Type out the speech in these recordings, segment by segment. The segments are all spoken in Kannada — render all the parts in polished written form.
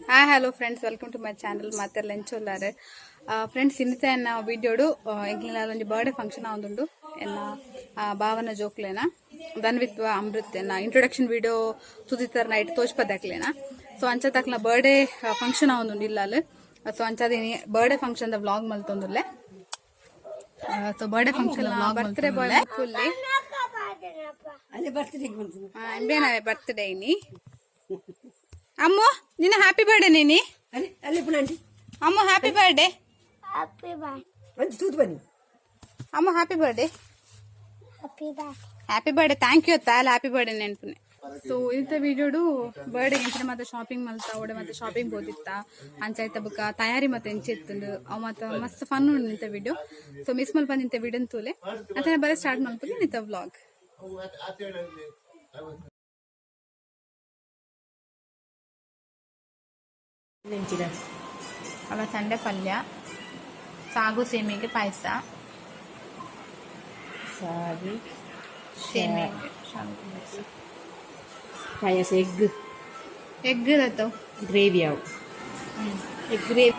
Hello friends, welcome to my channel. ಮತ್ತೆ ಲಂಚೋಲ್ಲಾರೆ ಫ್ರೆಂಡ್ಸ್, ಇನ್ನಿತ ಎನ್ನ ವಿಡಿಯೋಡು ಎಂಕ್ಲಿನ ಒಂಜಿ ಬರ್ಡೇ ಫಂಕ್ಷನ್ ಆವೊಂದುಂಡು. ಎನ್ನ ಭಾವನ ಜೋಕ್ಲೆನ ದನ್ ವಿತ್ ಅಮೃತ್ ಎನ್ನ ಇಂಟ್ರೊಡಕ್ಷನ್ ವಿಡಿಯೋ ತುದಿತರ ನೈಟ್ ತೋಚ್ಪದಾಕ್ಲೆನ. ಸೊ ಅಂಚ ತಕ್ಲ ಬರ್ಡೇ ಫಂಕ್ಷನ್ ಆವೊಂದುಂಡು ಇಲ್ಲಾಲ್. ಸೊ ಅಂಚಾದಿನಿ ಬರ್ಡೇ ಫಂಕ್ಷನ್ ದ ವ್ಲಾಗ್ ಮಲ್ತೊಂದುಲ್ಲೆ. So birthday function birthday boy fully ಎಂಬೇನವೆ ಬರ್ತ್ಡೇ ಇನಿ ಅಮ್ಮು ನಿನ್ನ ಹ್ಯಾಪಿ ಬರ್ಡೇ ನೀನಿ Ammu happy birthday Ammu happy birthday happy birthday thank you ತಾಲ ಹ್ಯಾಪಿ ಬರ್ಡೇ ನೆನ್ಪುನೆ. ಸೊ ಇಂಥ ವಿಡಿಯೋಡು ಬರ್ಡೇ ಎಂಚಿನ ಮತ್ತೆ ಶಾಪಿಂಗ್ ಮಲ್ತಾ ಓಡೆ ಮತ್ತೆ ಶಾಪಿಂಗ್ ಹೋದಿತ್ತ ಅಂಚಾಯ್ತ ಬುಕ್ಕ ತಯಾರಿ ಮತ್ತೆ ಎಂಚಿತ್ತುಂಡು ಅವ್ ಮತ್ತ ಮಸ್ತ್ ಫನ್ ಉಂಡು ನಿಂತ ವಿಡಿಯೋ. ಸೊ ಮಿಸ್ ಮಲ್ಪ ನಿಂತ ವಿಡಿಯೋ ತೂಲೆ ಅಂತ ಬರೀ ಸ್ಟಾರ್ಟ್ ಮಲ್ಪಗೆ ನಿಂತ ವ್ಲಾಗ್. ಅಲಸಂಡೆ ಪಲ್ಯ, ಸಾಗು ಸೇಮಿಗೆ ಪಾಯಸ, ಸಾಗು ಸೇಮಿಗೆ ಪಾಯಸ, ಎಗ್ ಇರತ್ತವ ಗ್ರೇವಿ, ಅವು ಎಗ್ ಗ್ರೇವಿ.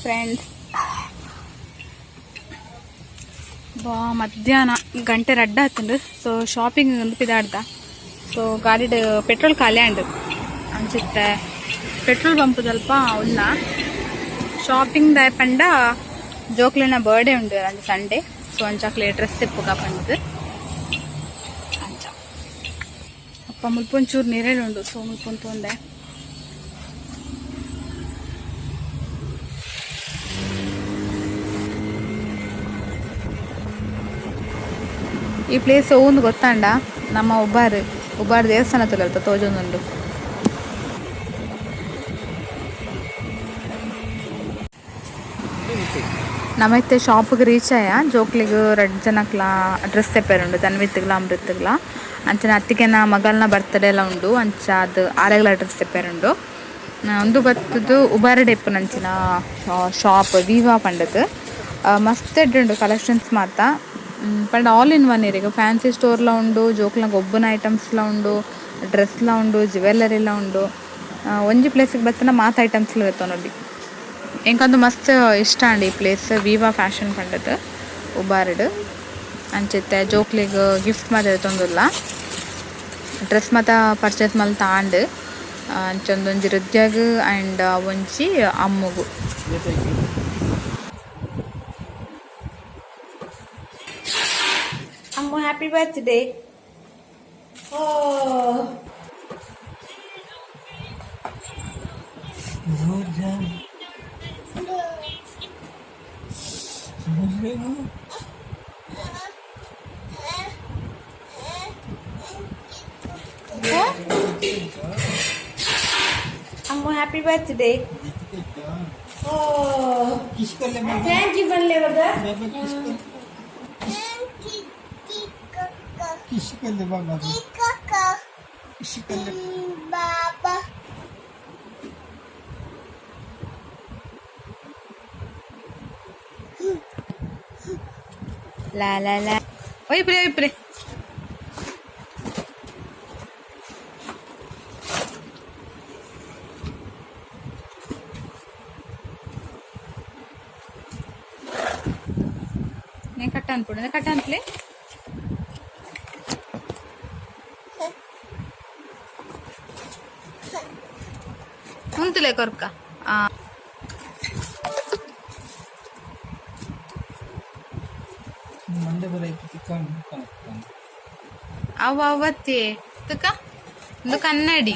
ಫ್ರೆಂಡ್ಸ್, ಮಧ್ಯಾಹ್ನ ಗಂಟೆ ರಡ್ಡ ಆತುಂಡು. ಸೊ ಶಾಪಿಂಗ್ ಒಂದು ಪಿದಾಡ್ದ. ಸೊ ಗಾಡಿಡ್ ಪೆಟ್ರೋಲ್ ಖಾಲಿ ಆಂಡ್ ಅಂಚಿತ್ತೆ ಪೆಟ್ರೋಲ್ ಪಂಪ್ ಸ್ವಲ್ಪ ಉಲ್ಲ. ಶಾಪಿಂಗ್ ದ ಪಂಡ ಜೋಕ್ಲೆನ ಬರ್ಡೇ ಉಂಡು ಅಂಚ ಸಂಡೇ. ಸೊ ಅಂಚಾಕ್ಲೆ ಡ್ರೆಸ್ ತೆಪ್ಪುಗ ಪಂಡ್ ಅಂಚ ಅಪ್ಪ ಮುಲ್ಪೊಂಚೂರು ನೀರೇಳು ಉಂಡು. ಸೊ ಮುಲ್ಪೊಂದು ತೊಂದೆ ಈ ಪ್ಲೇಸ್ ಒಂದು ಗೊತ್ತಾಂಡ ನಮ್ಮ ಉಬ್ಬಾರು ದೇವಸ್ಥಾನ ತುಲಲ್ತ ತೋಜೊಂದುಂಡು. ನಮೈತೆ ಶಾಪ್ಗೆ ರೀಚ್ ಆಯ ಜೋಕ್ಲಿಗೆ 2 ಜನಕ್ಲ ಡ್ರೆಸ್ ತೆಪ್ಪೇರುಂಡು, ತನ್ವಿತ್ಗ್ಲ ಅಮೃತ್ಗ್ಲ. ಅಂಚನ ಅತ್ತಿಗೆನ ಮಗಲ್ನ ಬರ್ತಡೇ ಎಲ್ಲ ಉಂಡು. ಅಂಚ ಅದು ಆರೆಗ್ಲ ಡ್ರೆಸ್ ತೆಪ್ಪೇರುಂಡು. ಒಂದು ಬತ್ತದು ಉಬಾರ ಡೆಪ್ಪು ನಂಚಿನ ಶಾಪ್ ವಿವಾ ಪಂಡದು ಮಸ್ತ್ ಎಡ್ಡುಂಡು ಕಲೆಕ್ಷನ್ಸ್ ಮಾತ ಪಂಡ ಆಲ್ ಇನ್ ಒನ್. ಈಗ ಫ್ಯಾನ್ಸಿ ಸ್ಟೋರ್ಲ ಉಂಡು, ಜೋಕ್ಲ ಗೊಬ್ಬನ ಐಟಮ್ಸ್ಲ ಉಂಡು, ಡ್ರೆಸ್ಲ ಉಂಡು, ಜ್ಯುವೆಲ್ಲರಿಲ ಉಂಡು. ಒಂಜಿ ಪ್ಲೇಸಿಗೆ ಬತ್ತನ ಮಾತ ಐಟಮ್ಸ್ಲ ಇರ್ತಾವ ನೋಡಿ. ಎಂಕಂದು ಮಸ್ತ್ ಇಷ್ಟ ಅಂಡ್ ಈ ಪ್ಲೇಸ್ ವಿವಾ ಫ್ಯಾಷನ್ ಪಂಡದು ಉಬಾರ್ಡ್. ಅಂಚಿತ್ತೆ ಜೋಕ್ಲಿಗೆ ಗಿಫ್ಟ್ ಮಾತ ಇರ್ತೊಂದುಲ್ಲ, ಡ್ರೆಸ್ ಮಾತ ಪರ್ಚೇಸ್ ಮಲ್ತ ಆಂಡ್ ಅಂಚೊಂದೊಂಜಿ ಹೃದಯಗ್ ಆ್ಯಂಡ್ ಒಂಜಿ ಅಮ್ಮಗು. ಅಮ್ಮ ಹ್ಯಾಪಿ ಬರ್ತ್ಡೇ. ಅಮ್ಮ ಹ್ಯಾಪಿ ಬರ್ತ್ಡೇ. ಥ್ಯಾಂಕ್ ಯು ಬನ್ಲೆ ಬಾಬಾ. Kişikalle baba. Kişikalle baba. La la la. Oye, pre. నేను కట్టానులే. ఉంతులే కొరక ಅವ ಅವತ್ತೇ ಒಂದು ಕನ್ನಡಿ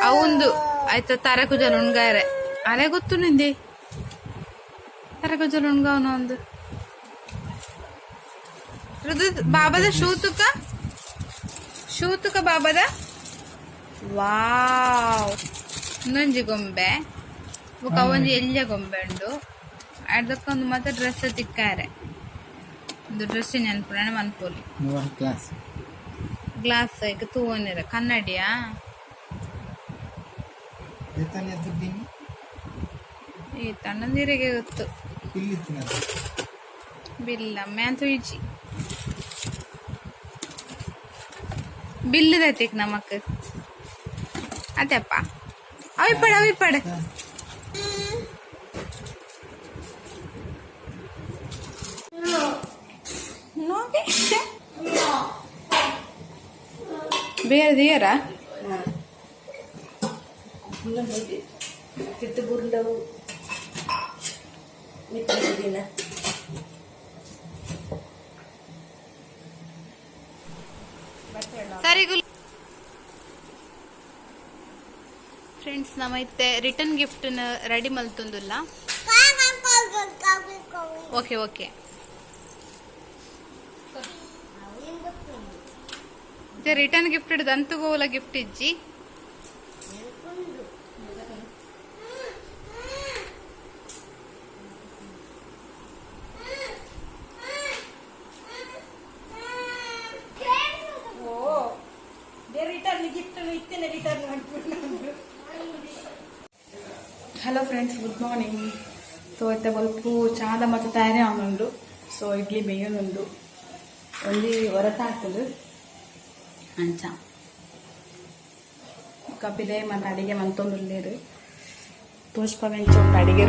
ಅವಂದು ಆಯ್ತಾ ತರ ಕುಜಲ್ ಉಣ್ಗಾರೆ ಅಲೆ ಗೊತ್ತು ನಿಂದೆ ತರ ಗೊಜ್ಜಲು ಉಣ್ಗ ಅವನು ಒಂದು ಬಾಬದ ಶೂತುಕ ಬಾಬದ ವಾವ್ ಇನ್ನೊಂಜಿ ಗೊಂಬೆ ಬುಕ್ಕ ಒಂಜಿ ಎಲ್ಯ ಗೊಂಬೆ ಉಂಡು ಅದಕ್ಕೊಂದು ಮತ್ತೆ ಡ್ರೆಸ್ ತಿಕ್ಕಾರೆ ಒಂದು ಡ್ರೆಸ್ ನೆನ್ಪುಣ ಮನ್ಪೋಲಿ ಗ್ಲಾಸ್ ಈಗ ತೂವನಿರ ಕನ್ನಡಿಯಾ ಈ ತಣ್ಣಂದಿರಿಗೆ ಗೊತ್ತು ಬಿಲ್ಲ ಮ್ಯಾಂತು ಇಜ್ಜಿ ಬಿಲ್ಲು ದೈತಿಕ್ ನಮಕ್ ಅದೇಪ್ಪ ಅವಿಪಡ ಬೇರೆ ದಿಯರ ಸರಿ ಫ್ರೆಂಡ್ಸ್ ನಮೈತೆ ರಿಟರ್ನ್ ಗಿಫ್ಟ್ ರೆಡಿ ಮಲ್ತೊಂದುಲ್ಲ ಓಕೆ ರಿಟರ್ನ್ ಗಿಫ್ಟ್ ದಂತುಗೋಲ ಗಿಫ್ಟ್ ಇಜ್ಜಿ hello friends good morning so ಇತ್ತೆ ಬಲ್ಪು ಚಾದ ಮತ್ತು ತಯಾರಿ ಆವನುಂಡು ಸೊ ಇಡ್ಲಿ ಬೇಯೋನುಂಡು ಒಂದಿ ಹೊರತಾಗ್ತದೆ ಅಂಚ ಕಪಿಲೆ ಮತ್ತು ಅಡಿಗೆ ಮಂತೊಂದುಲ್ಲೇರು ಪುಷ್ಪ ವೆಂಚ ಒಂದು ಅಡಿಗೆ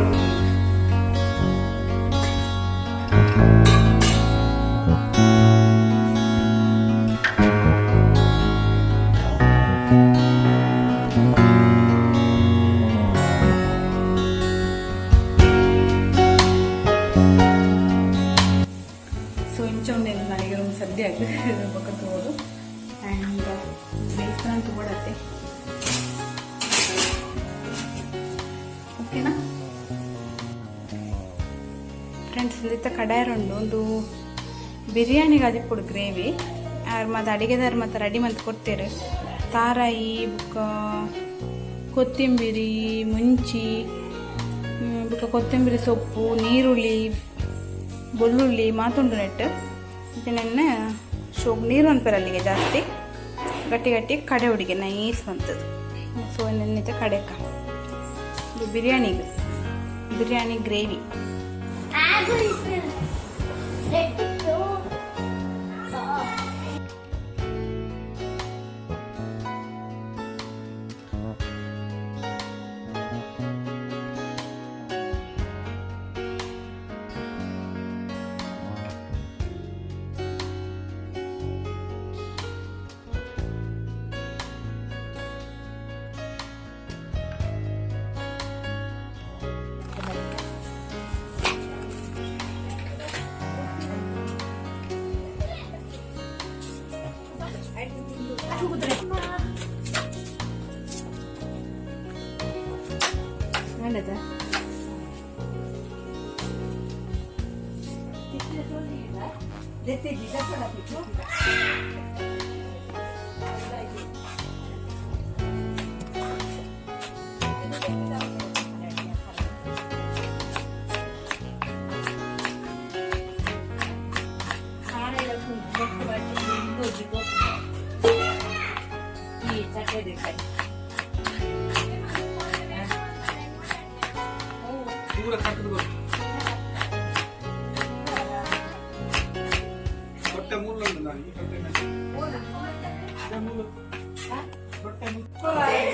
ಸದ್ಯ ಪಕ್ಕ ತಗೋದು ಆ್ಯಂಡ್ ಬೇಯಿಸ್ಕೊಂಡು ತಗೊಳತ್ತೆ ಓಕೆನಾ ಫ್ರೆಂಡ್ಸ್ ಇಲ್ಲಿತ್ತ ಕಡಾಯರುಂಡು ಒಂದು ಬಿರಿಯಾನಿಗೆ ಅದಿಪ್ಪುಡು ಗ್ರೇವಿ ಮತ್ತು ಅಡಿಗೆದಾರ ಮತ್ತು ರೆಡಿ ಮತ್ತು ಕೊಡ್ತೇರು ತಾರಾಯಿ ಬುಕ್ಕ ಕೊತ್ತಿಂಬಿರಿ ಮುಂಚಿ ಬುಕ್ಕ ಕೊತ್ತಂಬರಿ ಸೊಪ್ಪು ನೀರುಳ್ಳಿ ಬೆಳ್ಳುಳ್ಳಿ ಮಾತುಂಡು ನೆಟ್ಟು ಇದನ್ನೆನ್ನೆ ನೀರು ಅನ್ಪೇರು ಅಲ್ಲಿಗೆ ಜಾಸ್ತಿ ಗಟ್ಟಿ ಕಡೆ ಹುಡುಗಿ ನೈಸ್ ಬಂತದ್ದು ಸೊ ನೆನ್ನಿತೆ ಕಡೆಕ ಇದು ಬಿರಿಯಾನಿ ಗ್ರೇವಿ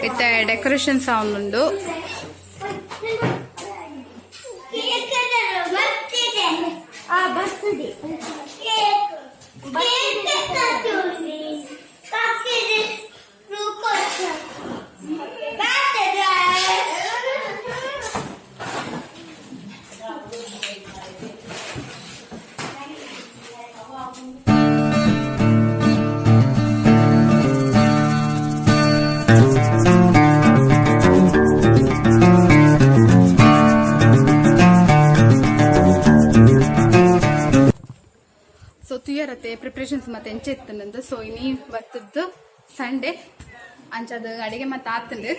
ಇತ್ತ ಡೆಕೋರೇಷನ್ ಸೌಂಡ್ ಉಂಡು ತುಯ್ಯರತ್ತೆ ಪ್ರಿಪ್ರೇಷನ್ಸ್ ಮತ್ತೆ ಎಂಚೆ ಇತ್ತಂದು. ಸೊ ಇನ್ನೀ ಬತ್ತದ್ದು ಸಂಡೇ ಅಂಚದ ಅಡಿಗೆ ಮತ್ತೆ ಆತಂದು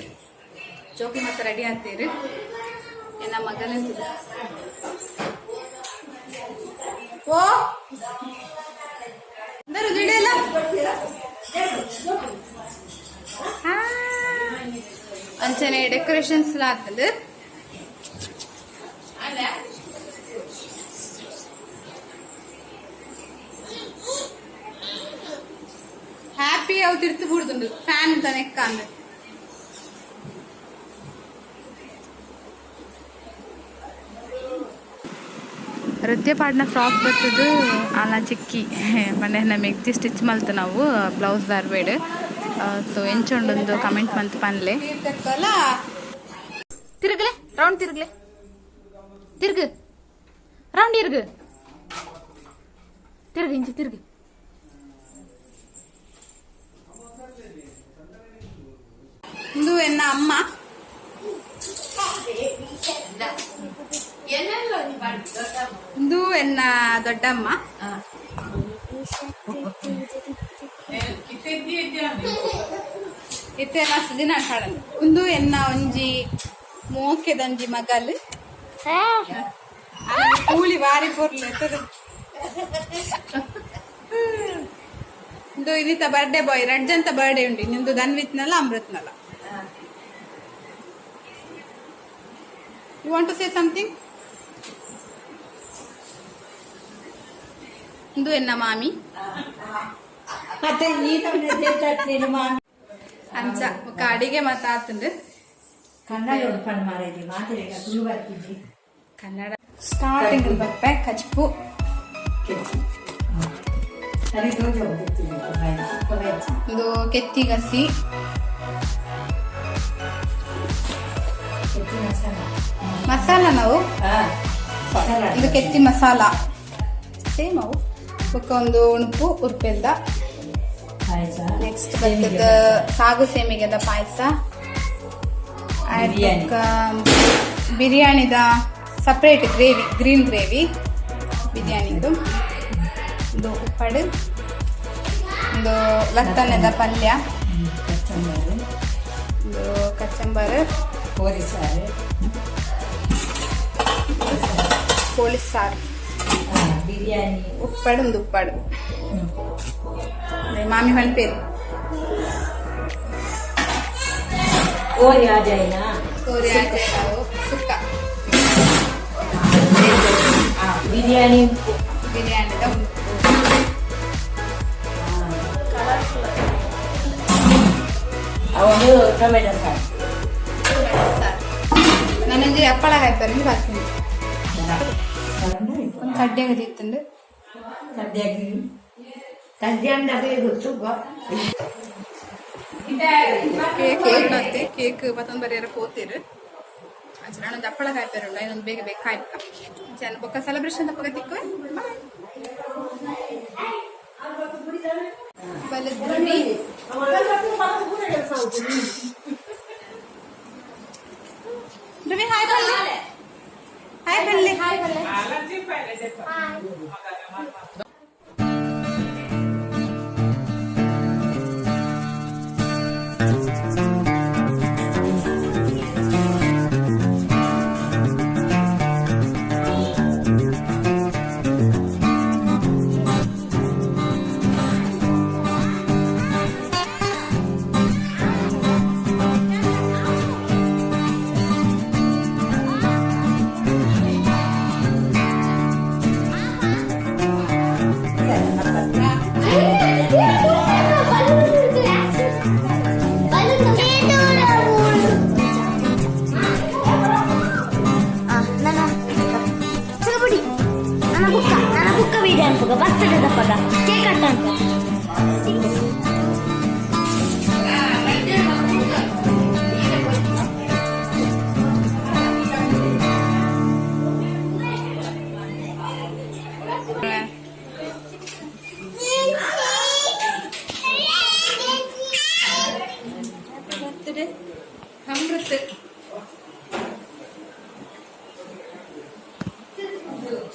ಜೋಕಿ ಮತ್ತೆ ರೆಡಿ ಆಗ್ತೀರಿ. ಏನ ಮಗನಿಂದ ಓ ಜಿಡಿಯಲ್ಲ ಅಂಚನೆ ಡೆಕೋರೇಷನ್ಸ್ ಆಗ್ತದೆ. హ్యాపీ అవు తిరుతు పుడుతుండు ఫ్యాన్ తన ఎక్క అందు ನೃತ್ಯ ಪಾಡಿನ ಫ್ರಾಕ್ ಬರ್ತದು ಅಲ್ಲ ಚಿಕ್ಕಿ ಮನೆ ನಮಗೆ ಸ್ಟಿಚ್ ಮಲ್ತು ನಾವು ಬ್ಲೌಸ್ ದಾರ್ಬೇಡ್. ಸೊ ಎಂಚೊಂಡೊಂದು ಕಮೆಂಟ್ ಮಂತ್ ಪನ್ಲೆ ತಿರುಗಲೆ ರೌಂಡ್ ತಿರುಗಲೆ ತಿರುಗು ರೌಂಡ್ ಇರುಗು ತಿರುಗು ಇಂಚು ತಿರುಗು. ಇಂದು ಎನ್ನ ಅಮ್ಮ ಇಂದು ಎನ್ನ ದೊಡ್ಡಮ್ಮ ಇತ್ತೆ ಮಸ್ತ್ ದಿನ ಆಟಾಡಂದು. ಇಂದು ಎನ್ನ ಒಂಜಿ ಮೋಕೆದಂಜಿ ಮಗಲ್ ಕೂಲಿ ವಾರಿ ಪೋರ್ಲೆ ಇಂದು ಇನ್ನಿತ ಬರ್ಡೇ ಬಾಯ್ ರಡ್ಜಂತ ಬರ್ಡೇ ಉಂಡು. ನಿಂದು ಧನ್ವಿತ್ನಲ್ಲ ಅಮೃತ್ನಲ್ಲ. You want to say something? ಇಂದು ಎನ್ನ ಮಾಮಿ ಅಂಚ ఒక ಅಡಿಗೆ ಮಾತಾಡ್ತಂದು ಕನ್ನಡ ಸ್ಟಾರ್ಟಿಂಗ್ ಬಪ್ಪೆ ಕಚ್ಪು ಇದು ಕೆತ್ತಿಗಸಿ ಮಸಾಲ ನಾವು ಇದು ಕೆತ್ತಿ ಮಸಾಲ ಸೇಮ್ ಅವು ಒಂದು ಉಣುಪು ಉರ್ಪೆಲ್ದ. ನೆಕ್ಸ್ಟ್ ಬರ್ತದ ಸಾಗು ಸೇಮಿಗೆದ ಪಾಯಸ. ಬಿರಿಯಾನಿದ ಸಪ್ರೇಟ್ ಗ್ರೇವಿ ಗ್ರೀನ್ ಗ್ರೇವಿ ಬಿರಿಯಾನಿದು. ಇದು ಉಪ್ಪಡು ಒಂದು ಲತ್ತನ್ನದ ಪಲ್ಯ ಒಂದು ಕಚ್ಚಂಬರ್ ಕೋಳಿ ಸಾರು ಬಿರಿಯಾನಿ ಉಪ್ಪಾಡು ಒಂದು ಉಪ್ಪಾಡು ಮಾಮಿ ಹೊಲ್ಪೇರು ಕೋರಿ ಸುಕ್ಕ ಬಿರಿಯಾನಿ ಟೊಮೆಟೊ ಸಾರು ನನಗೆ ಹಪ್ಪಳ ಹಾಯ್ತಾರೆ ಬರ್ತೀನಿ. ಒಂದು ಕಡ್ಡೆಗೆ ತಿತ್ತಂಡು ಕೇಕ್ ಮತ್ತೊಂದು ಬರೆಯಾರ ಪೋತೀರು ನಾನೊಂದು ಹಪ್ಪಳ ಹಾಯ್ತಾರುಂಡು ಇನ್ನೊಂದು ಬೇಗ ಬೇಗ ಕಾಯ್ಕ ಚೆನ್ನ ಬೊಕ್ಕ ಸೆಲೆಬ್ರೇಷನ್ ತಪ್ಪಗ ತಿಕ್ಕುವೆ ಬಲದ್ರಿ ರವಿ ಹಾಯ್ ಬಲ್ಲೆ ಹಾಯ್ ಬಲ್ಲೆ ಹಾಯ್ ಬಲ್ಲೆ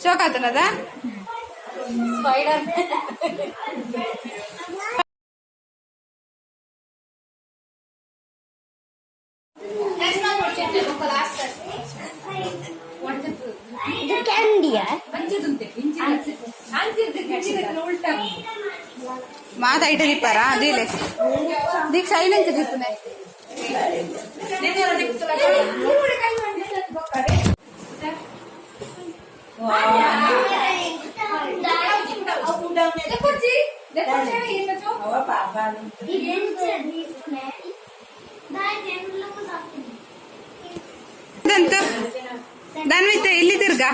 ಶೋಕ್ ಆತನದ ಇದು ಕ್ಯಾಂಡಿಯಾ ಮಾತ ಐಟ ದಿಪ್ಪಾರಾ ಅದಿಲೆ ದೀಕ್ಷ ಐನಂಚ ದಿಪ್ಪನೆ ದಾನ್ವಿತ ಎಲ್ಲಿ ತಿರ್ಗಾ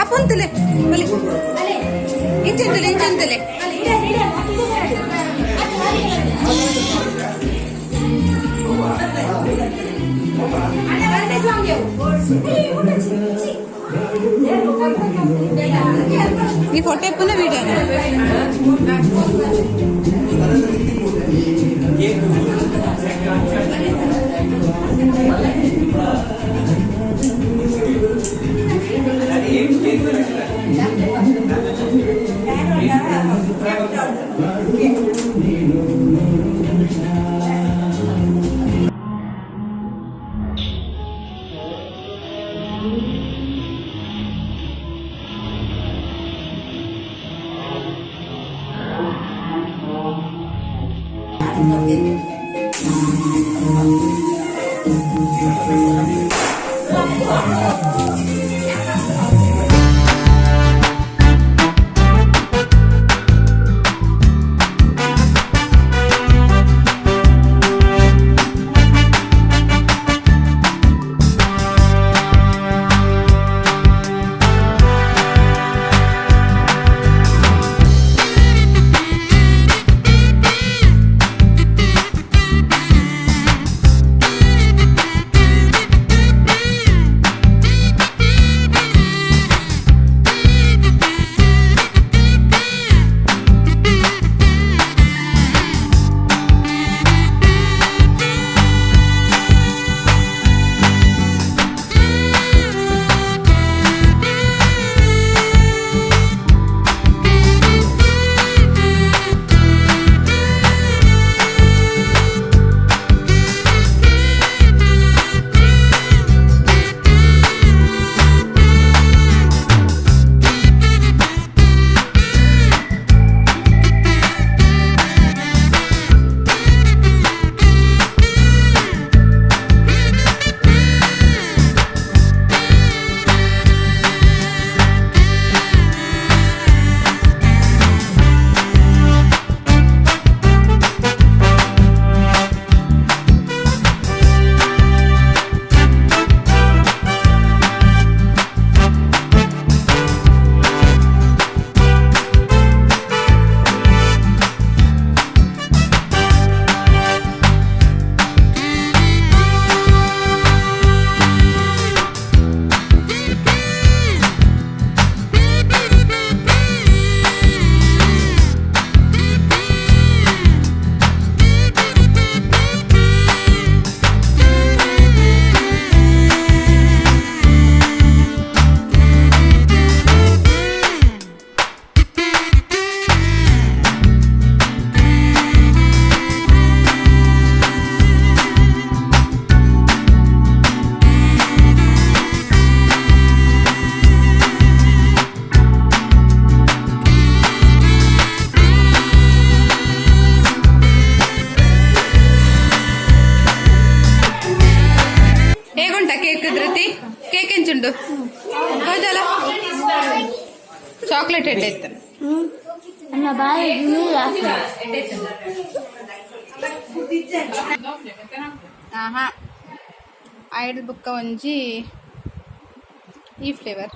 ಅಪ್ಪಂತಲೆ ಇಂಚಂತಲೆ ಇಂಚಂತಲೆ ಈ ಫೋಟೋ ಪುನಃ ವಿಡಿಯೋ ಉಂಟು ಹೌದಲ್ಲ ಚಾಕ್ಲೇಟ್ ಎಡ್ಡೆ ಇತ್ತು ನನ್ನ ಬಾಯಿ ಆಹಾ ಐದು ಬುಕ್ಕ ಒಂಜಿ ಈ ಫ್ಲೇವರ್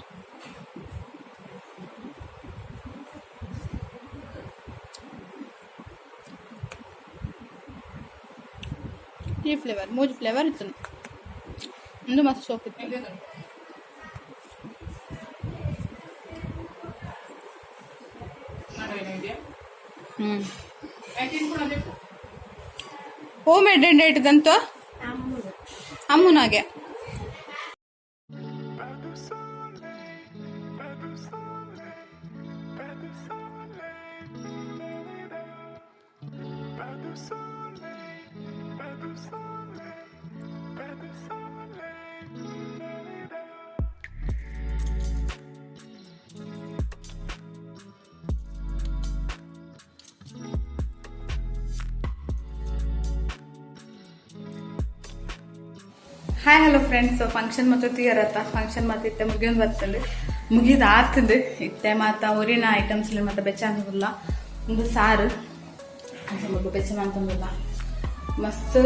ಈ ಫ್ಲೇವರ್ 3 ಫ್ಲೇವರ್ ಇತ್ತು ಒಂದು ಮಸ್ತ್ ಸೋಪ್ ಇತ್ತು. ಹೋಮ್ ಮೇಡ್ ಇಟ್ಟದಂತೂ ಅಮ್ಮನಾಗೆ ಹಾಯ್ ಹಲೋ ಫ್ರೆಂಡ್ಸ್. ಫಂಕ್ಷನ್ ಮತ್ತು ತೀರತ್ತ ಫಂಕ್ಷನ್ ಮತ್ತೆ ಇತ್ತೆ ಮುಗಿಯೊಂದು ಬರ್ತಂದು ಮುಗಿದು ಆತಂದು ಇತ್ತೆ ಮಾತ ಊರಿನ ಐಟಮ್ಸ್ ಮತ್ತೆ ಬೆಚ್ಚ ಅಂತಂದಿಲ್ಲ ಒಂದು ಸಾರು ಅಂತ ಮಗು ಬೆಚ್ಚ ಅಂತಂದಿಲ್ಲ ಮಸ್ತ್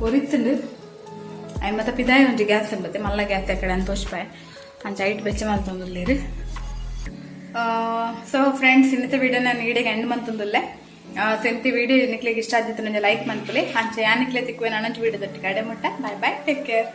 ಒರಿತಂದು ಅಯ್ಯ ಮತ್ತೆ ಪಿದಾಯಿ ಒಂಜಿ ಗ್ಯಾಸ್ ಇರ್ಬತ್ತೆ ಮಲ್ಲ ಗ್ಯಾಸ್ ಕಡೆ ಅಂತ ತೋಚ್ಪಾಯ್ ಅಂಚ ಐಟ್ ಬೆಚ್ಚ ಅಂತಂದಿಲ್ಲ. ಸೊ ಫ್ರೆಂಡ್ಸ್ ಇನ್ನತೆ ವಿಡಿಯೋ ನಾನು ಈಡೆಗೆ ಎಂಡ್ ಮಂತಂದಿಲ್ಲೇ ಸೆಂತಿ ವಿಡಿಯೋ ನಿಕ್ಲಿಗೆ ಇಷ್ಟ ಆದಿತ್ತು ನನಗೆ ಲೈಕ್ ಮಾಡ್ಕೊಳ್ಳಿ ಅಂಚೆ ಯಾನಿಕ್ಲೆ ತಿಕ್ಕುವೆ ನನ್ನ ವಿಡಿಯೋ ದಟ್ಟಿ ಕಡೆ ಮುಟ್ಟ. ಬಾಯ್ ಬಾಯ್, ಟೇಕ್ ಕೇರ್.